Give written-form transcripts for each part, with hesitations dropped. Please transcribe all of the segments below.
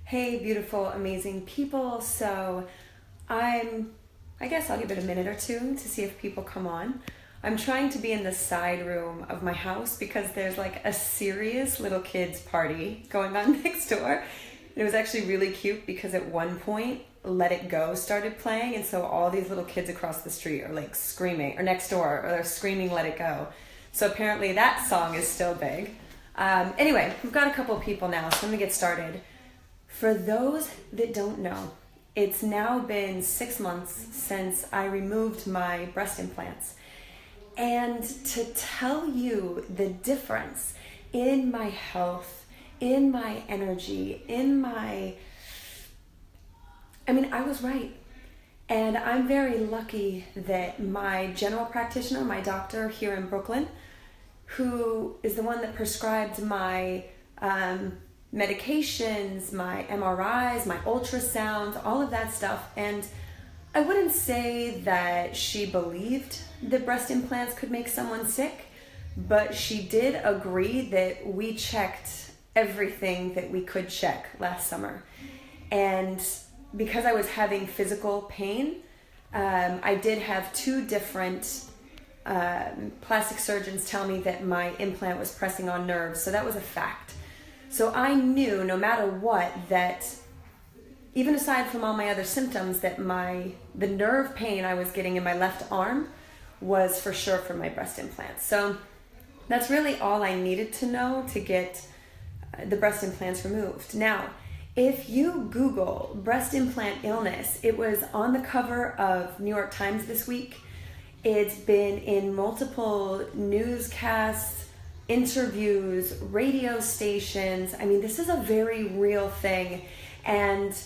Hey, beautiful, amazing people. So I guess I'll give it a minute or two to see if people come on. I'm trying to be in the side room of my house because there's like a serious little kids party going on next door. It was actually really cute because at one point Let It Go started playing, and so all these little kids across the street are like screaming, or next door, or they're screaming Let It Go. So apparently that song is still big. Anyway, we've got a couple of people now, so let me get started. For those that don't know, it's now been 6 months since I removed my breast implants. And to tell you the difference in my health, in my energy, I was right. And I'm very lucky that my general practitioner, my doctor here in Brooklyn, who is the one that prescribed my medications, my MRIs, my ultrasounds, all of that stuff. And I wouldn't say that she believed that breast implants could make someone sick, but she did agree that we checked everything that we could check last summer. And because I was having physical pain, I did have 2 different plastic surgeons tell me that my implant was pressing on nerves, so that was a fact. So I knew no matter what that, even aside from all my other symptoms, that the nerve pain I was getting in my left arm was for sure from my breast implants. So that's really all I needed to know to get the breast implants removed. Now, if you Google breast implant illness, it was on the cover of New York Times this week. It's been in multiple newscasts, interviews, radio stations. This is a very real thing. And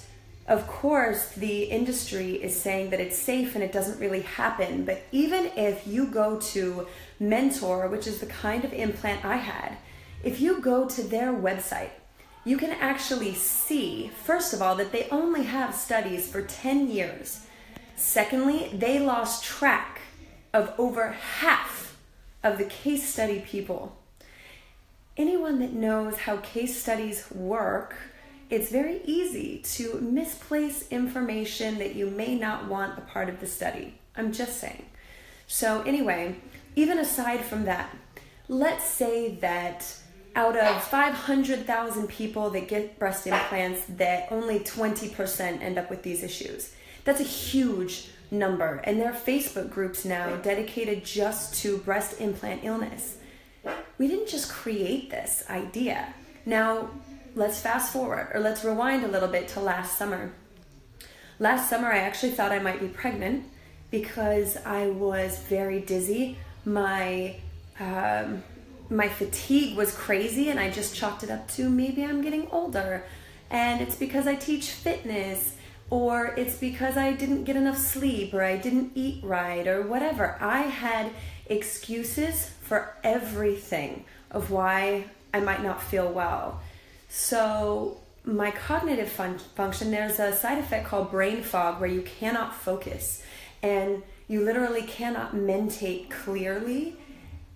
of course, the industry is saying that it's safe and it doesn't really happen. But even if you go to Mentor, which is the kind of implant I had, if you go to their website, you can actually see, first of all, that they only have studies for 10 years. Secondly, they lost track of over half of the case study people. Anyone that knows how case studies work, it's very easy to misplace information that you may not want a part of the study. I'm just saying. So anyway, even aside from that, let's say that out of 500,000 people that get breast implants, that only 20% end up with these issues. That's a huge number. And there are Facebook groups now dedicated just to breast implant illness. We didn't just create this idea. Now, let's fast forward, or let's rewind a little bit to last summer. Last summer, I actually thought I might be pregnant because I was very dizzy. My fatigue was crazy, and I just chalked it up to maybe I'm getting older. And it's because I teach fitness, or it's because I didn't get enough sleep, or I didn't eat right, or whatever. I had excuses for everything of why I might not feel well. So my cognitive function, there's a side effect called brain fog where you cannot focus and you literally cannot mentate clearly.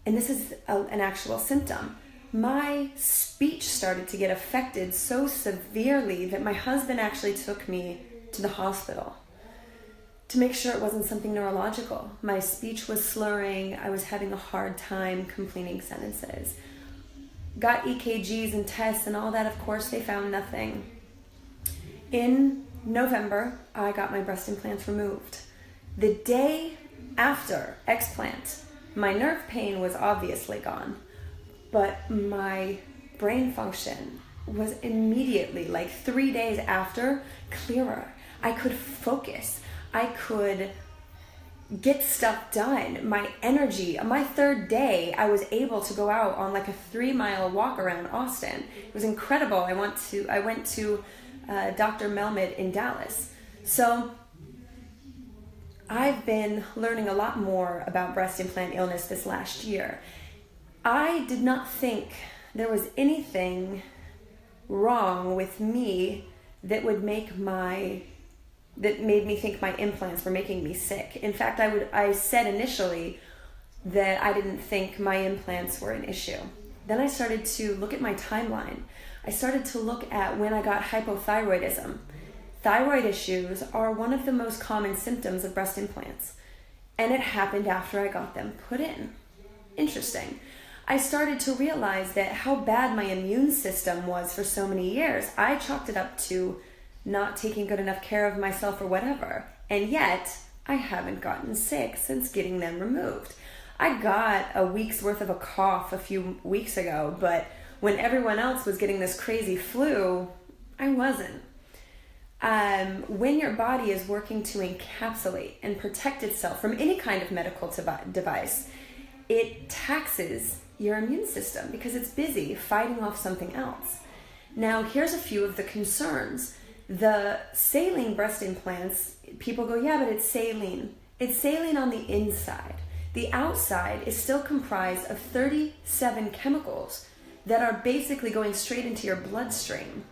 And this is an actual symptom. My speech started to get affected so severely that my husband actually took me to the hospital to make sure it wasn't something neurological. My speech was slurring. I was having a hard time completing sentences. Got EKGs and tests and all that. Of course, they found nothing. In November, I got my breast implants removed. The day after explant, my nerve pain was obviously gone, but my brain function was immediately, like 3 days after, clearer. I could focus. I could get stuff done. My energy, my 3rd day, I was able to go out on like a 3-mile walk around Austin. It was incredible. I went to Dr. Melmed in Dallas. So I've been learning a lot more about breast implant illness this last year. I did not think there was anything wrong with me that made me think my implants were making me sick. In fact, I said initially that I didn't think my implants were an issue. Then I started to look at my timeline. I started to look at when I got hypothyroidism. Thyroid issues are one of the most common symptoms of breast implants, and it happened after I got them put in. Interesting. I started to realize that how bad my immune system was for so many years. I chalked it up to not taking good enough care of myself or whatever, and yet I haven't gotten sick since getting them removed. I got a week's worth of a cough a few weeks ago, but when everyone else was getting this crazy flu, I wasn't. When your body is working to encapsulate and protect itself from any kind of medical device, it taxes your immune system because it's busy fighting off something else. Now, here's a few of the concerns. The saline breast implants, people go, yeah, but it's saline. It's saline on the inside. The outside is still comprised of 37 chemicals that are basically going straight into your bloodstream.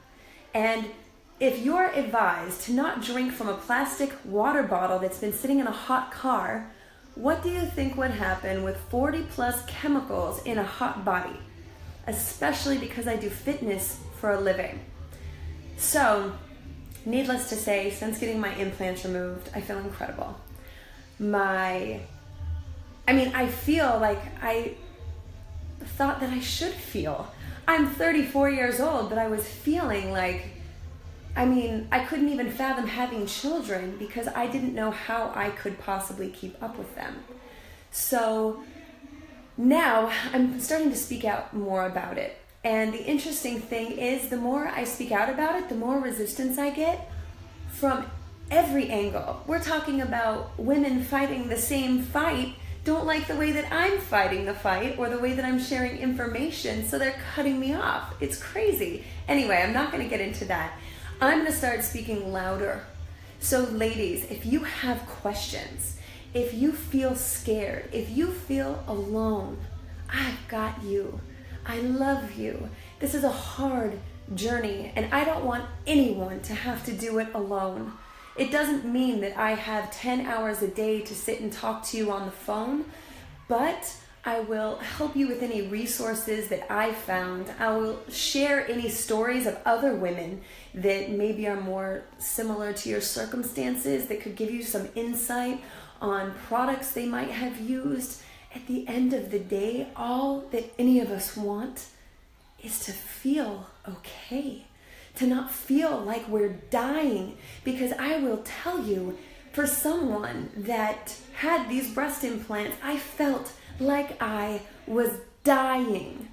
And if you're advised to not drink from a plastic water bottle that's been sitting in a hot car, what do you think would happen with 40 plus chemicals in a hot body? Especially because I do fitness for a living. So, needless to say, since getting my implants removed, I feel incredible. I feel like I thought that I should feel. I'm 34 years old, but I was feeling like, I couldn't even fathom having children because I didn't know how I could possibly keep up with them. So now I'm starting to speak out more about it. And the interesting thing is, the more I speak out about it, the more resistance I get from every angle. We're talking about women fighting the same fight, don't like the way that I'm fighting the fight or the way that I'm sharing information, so they're cutting me off. It's crazy. Anyway, I'm not going to get into that. I'm going to start speaking louder. So ladies, if you have questions, if you feel scared, if you feel alone, I've got you. I love you. This is a hard journey, and I don't want anyone to have to do it alone. It doesn't mean that I have 10 hours a day to sit and talk to you on the phone, but I will help you with any resources that I found. I will share any stories of other women that maybe are more similar to your circumstances that could give you some insight on products they might have used. At the end of the day, all that any of us want is to feel okay, to not feel like we're dying. Because I will tell you, for someone that had these breast implants, I felt like I was dying.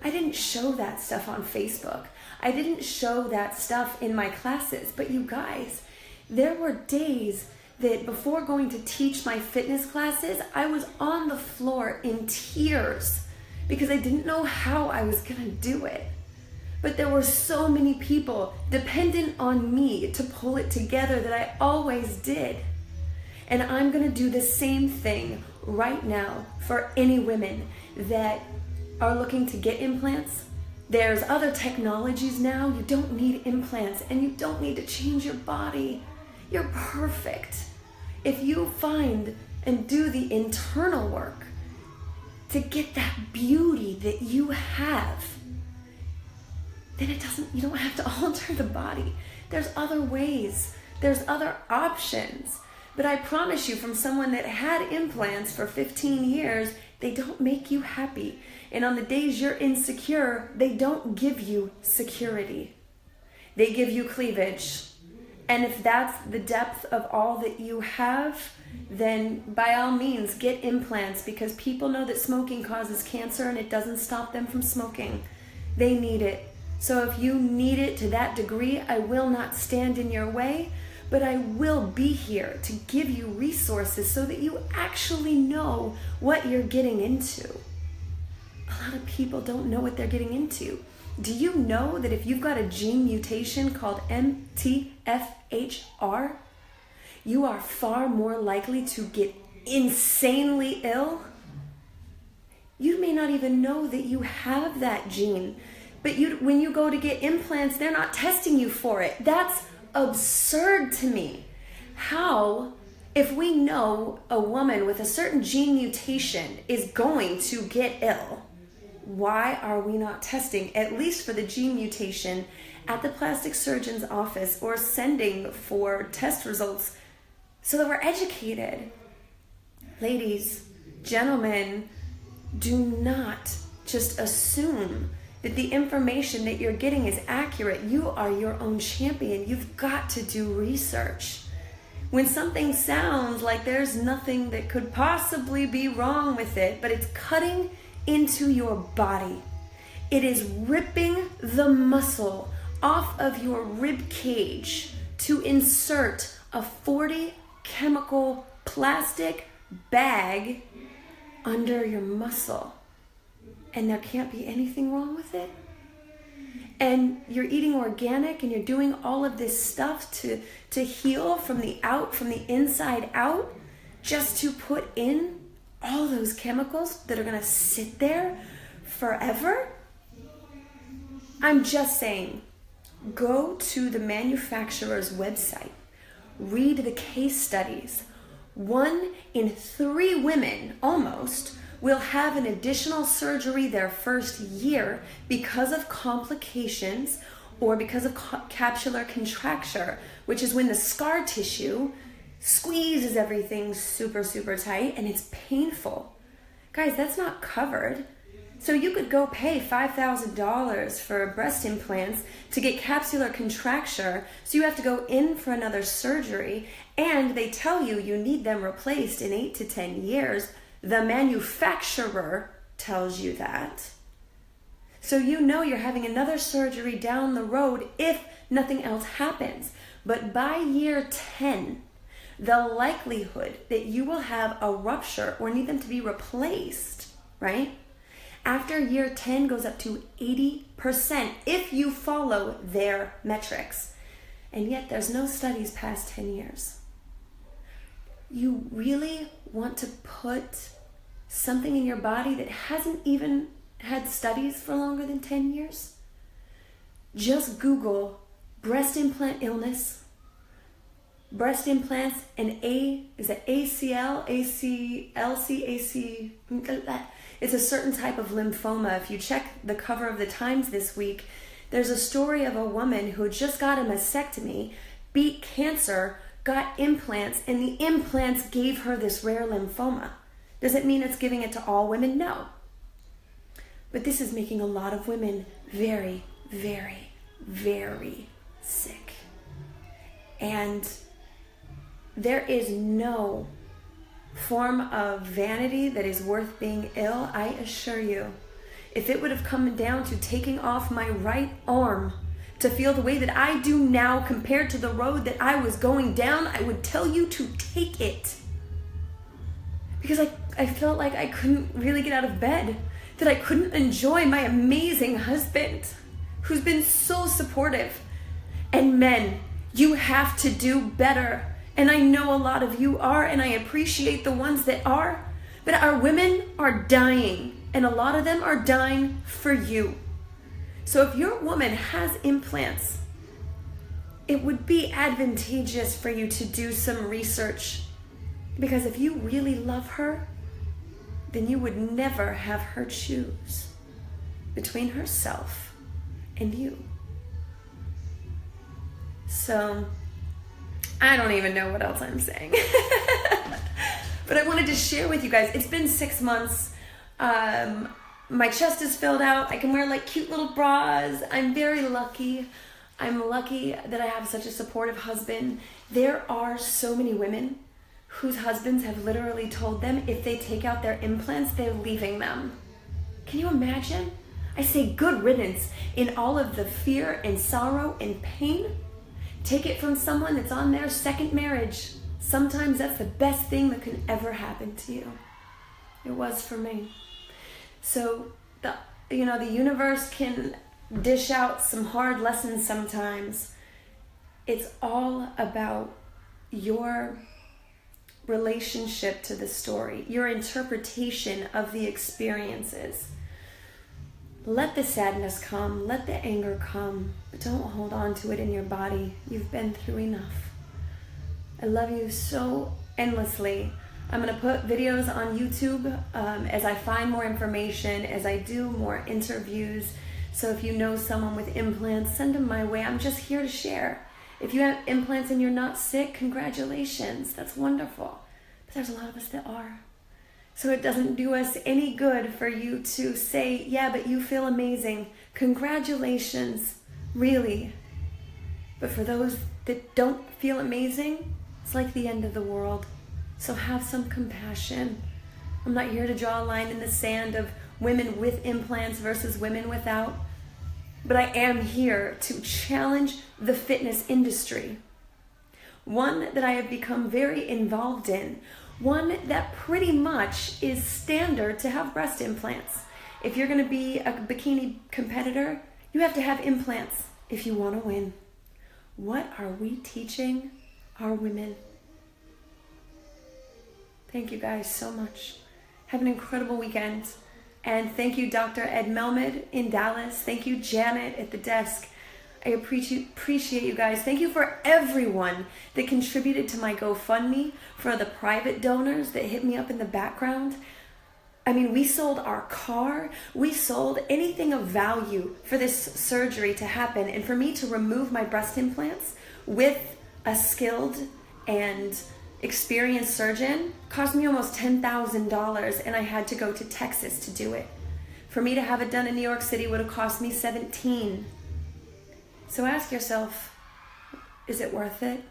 I didn't show that stuff on Facebook. I didn't show that stuff in my classes. But you guys, there were days that before going to teach my fitness classes, I was on the floor in tears because I didn't know how I was going to do it. But there were so many people dependent on me to pull it together that I always did. And I'm going to do the same thing right now for any women that are looking to get implants. There's other technologies now. You don't need implants, and you don't need to change your body. You're perfect. If you find and do the internal work to get that beauty that you have, then you don't have to alter the body. There's other ways. There's other options. But I promise you, from someone that had implants for 15 years, they don't make you happy. And on the days you're insecure, they don't give you security. They give you cleavage. And if that's the depth of all that you have, then by all means, get implants, because people know that smoking causes cancer and it doesn't stop them from smoking. They need it. So if you need it to that degree, I will not stand in your way, but I will be here to give you resources so that you actually know what you're getting into. A lot of people don't know what they're getting into. Do you know that if you've got a gene mutation called MTFHR, you are far more likely to get insanely ill? You may not even know that you have that gene, but when you go to get implants, they're not testing you for it. That's absurd to me. How, if we know a woman with a certain gene mutation is going to get ill, why are we not testing, at least for the gene mutation, at the plastic surgeon's office or sending for test results so that we're educated? Ladies, gentlemen, do not just assume that the information that you're getting is accurate. You are your own champion. You've got to do research. When something sounds like there's nothing that could possibly be wrong with it, but it's cutting into your body, it is ripping the muscle off of your rib cage to insert a 40 chemical plastic bag under your muscle, and there can't be anything wrong with it. And you're eating organic and you're doing all of this stuff to heal from the inside out, just to put in all those chemicals that are going to sit there forever. I'm just saying, go to the manufacturer's website, read the case studies. 1 in 3 women almost will have an additional surgery their first year because of complications or because of capsular contracture, which is when the scar tissue squeezes everything super, super tight and it's painful. Guys, that's not covered. So you could go pay $5,000 for breast implants to get capsular contracture, so you have to go in for another surgery, and they tell you you need them replaced in 8 to 10 years. The manufacturer tells you that. So you know you're having another surgery down the road if nothing else happens. But by year 10, the likelihood that you will have a rupture or need them to be replaced, right? After year 10 goes up to 80% if you follow their metrics. And yet there's no studies past 10 years. You really want to put something in your body that hasn't even had studies for longer than 10 years? Just Google breast implant illness, breast implants, and ACL, AC, it's a certain type of lymphoma. If you check the cover of the Times this week, there's a story of a woman who just got a mastectomy, beat cancer, got implants, and the implants gave her this rare lymphoma. Does it mean it's giving it to all women? No. But this is making a lot of women very, very, very sick. And there is no form of vanity that is worth being ill, I assure you. If it would have come down to taking off my right arm to feel the way that I do now compared to the road that I was going down, I would tell you to take it. Because I felt like I couldn't really get out of bed, that I couldn't enjoy my amazing husband who's been so supportive. And men, you have to do better. And I know a lot of you are, and I appreciate the ones that are, but our women are dying, and a lot of them are dying for you. So if your woman has implants, it would be advantageous for you to do some research, because if you really love her, then you would never have her choose between herself and you. So I don't even know what else I'm saying. But I wanted to share with you guys, it's been 6 months. My chest is filled out. I can wear like cute little bras. I'm very lucky. I'm lucky that I have such a supportive husband. There are so many women whose husbands have literally told them if they take out their implants, they're leaving them. Can you imagine? I say good riddance in all of the fear and sorrow and pain. Take it from someone that's on their second marriage. Sometimes that's the best thing that can ever happen to you. It was for me. So the universe can dish out some hard lessons sometimes. It's all about your relationship to the story, your interpretation of the experiences. Let the sadness come, let the anger come, but don't hold on to it in your body. You've been through enough. I love you so endlessly. I'm going to put videos on YouTube as I find more information, as I do more interviews. So if you know someone with implants, send them my way. I'm just here to share. If you have implants and you're not sick, congratulations. That's wonderful. But there's a lot of us that are. So it doesn't do us any good for you to say, yeah, but you feel amazing. Congratulations, really. But for those that don't feel amazing, it's like the end of the world. So have some compassion. I'm not here to draw a line in the sand of women with implants versus women without. But I am here to challenge the fitness industry. One that I have become very involved in. One that pretty much is standard to have breast implants. If you're going to be a bikini competitor, you have to have implants if you want to win. What are we teaching our women? Thank you guys so much. Have an incredible weekend. And thank you, Dr. Ed Melmed in Dallas. Thank you, Janet at the desk. I appreciate you guys. Thank you for everyone that contributed to my GoFundMe, for the private donors that hit me up in the background. I mean, we sold our car. We sold anything of value for this surgery to happen. And for me to remove my breast implants with a skilled and experienced surgeon cost me almost $10,000, and I had to go to Texas to do it. For me to have it done in New York City would have cost me $17,000. So ask yourself, is it worth it?